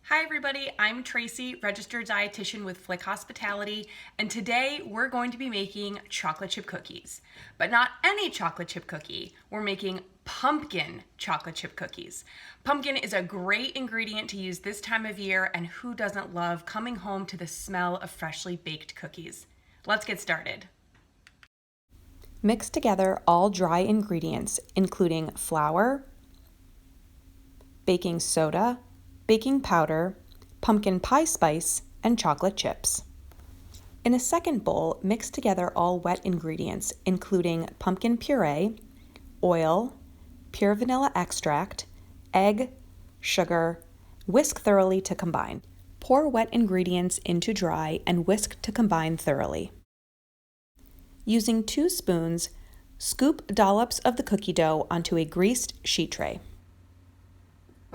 Hi everybody, I'm Tracy, registered dietitian with Flik Hospitality, and today we're going to be making chocolate chip cookies. But not any chocolate chip cookie, we're making pumpkin chocolate chip cookies. Pumpkin is a great ingredient to use this time of year, and who doesn't love coming home to the smell of freshly baked cookies? Let's get started. Mix together all dry ingredients, including flour, baking soda, baking powder, pumpkin pie spice, and chocolate chips. In a second bowl, mix together all wet ingredients, including pumpkin puree, oil, pure vanilla extract, egg, sugar. Whisk thoroughly to combine. Pour wet ingredients into dry and whisk to combine thoroughly. Using 2 spoons, scoop dollops of the cookie dough onto a greased sheet tray.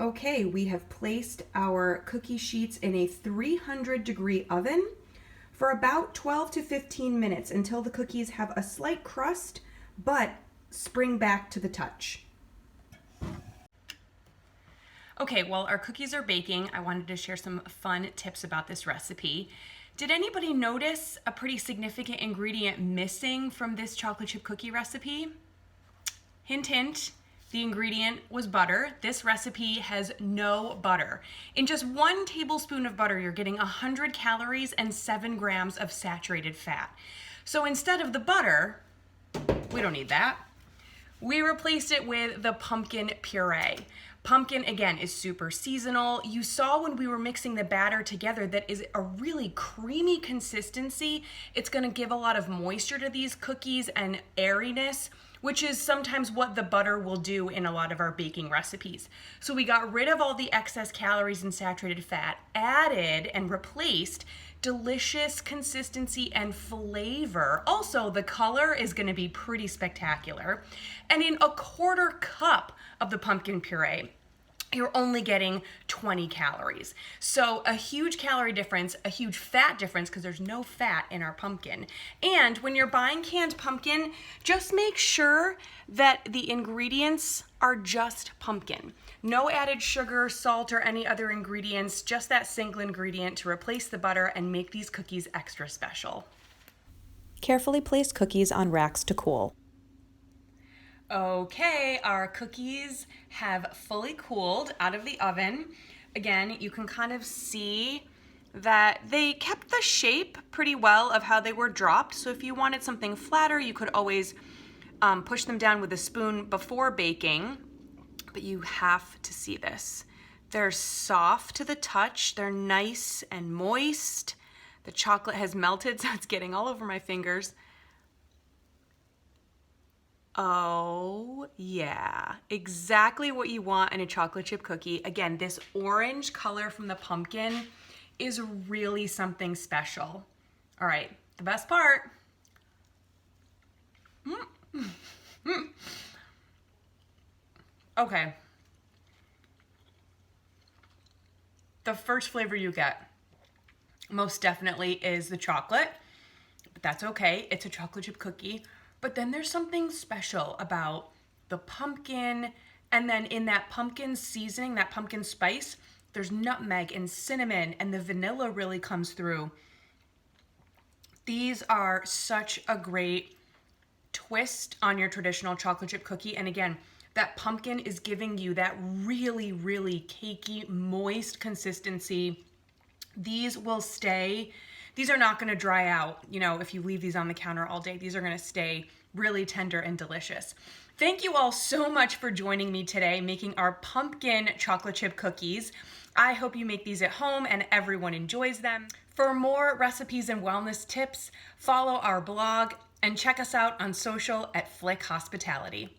Okay, we have placed our cookie sheets in a 300-degree oven for about 12 to 15 minutes until the cookies have a slight crust but spring back to the touch. Okay, while our cookies are baking, I wanted to share some fun tips about this recipe. Did anybody notice a pretty significant ingredient missing from this chocolate chip cookie recipe? Hint, hint. The ingredient was butter. This recipe has no butter. In just 1 tablespoon of butter, you're getting 100 calories and 7 grams of saturated fat. So instead of the butter, we don't need that. We replaced it with the pumpkin puree. Pumpkin, again, is super seasonal. You saw when we were mixing the batter together that is a really creamy consistency. It's gonna give a lot of moisture to these cookies and airiness, which is sometimes what the butter will do in a lot of our baking recipes. So we got rid of all the excess calories and saturated fat, added and replaced delicious consistency and flavor. Also, the color is gonna be pretty spectacular. And in a 1/4 cup of the pumpkin puree, you're only getting 20 calories. So a huge calorie difference, a huge fat difference because there's no fat in our pumpkin. And when you're buying canned pumpkin, just make sure that the ingredients are just pumpkin. No added sugar, salt, or any other ingredients, just that single ingredient to replace the butter and make these cookies extra special. Carefully place cookies on racks to cool. Okay, our cookies have fully cooled out of the oven. Again, you can kind of see that they kept the shape pretty well of how they were dropped. So if you wanted something flatter, you could always push them down with a spoon before baking, but you have to see this. They're soft to the touch. They're nice and moist. The chocolate has melted, so it's getting all over my fingers. Oh yeah, exactly what you want in a chocolate chip cookie. Again, this orange color from the pumpkin is really something special. All right, the best part. Okay. The first flavor you get most definitely is the chocolate, but that's okay. It's a chocolate chip cookie. But then there's something special about the pumpkin, and then in that pumpkin seasoning, that pumpkin spice, there's nutmeg and cinnamon, and the vanilla really comes through. These are such a great twist on your traditional chocolate chip cookie. And again, that pumpkin is giving you that really, really cakey, moist consistency. These will stay. These are not gonna dry out, if you leave these on the counter all day. These are gonna stay really tender and delicious. Thank you all so much for joining me today making our pumpkin chocolate chip cookies. I hope you make these at home and everyone enjoys them. For more recipes and wellness tips, follow our blog and check us out on social at Flik Hospitality.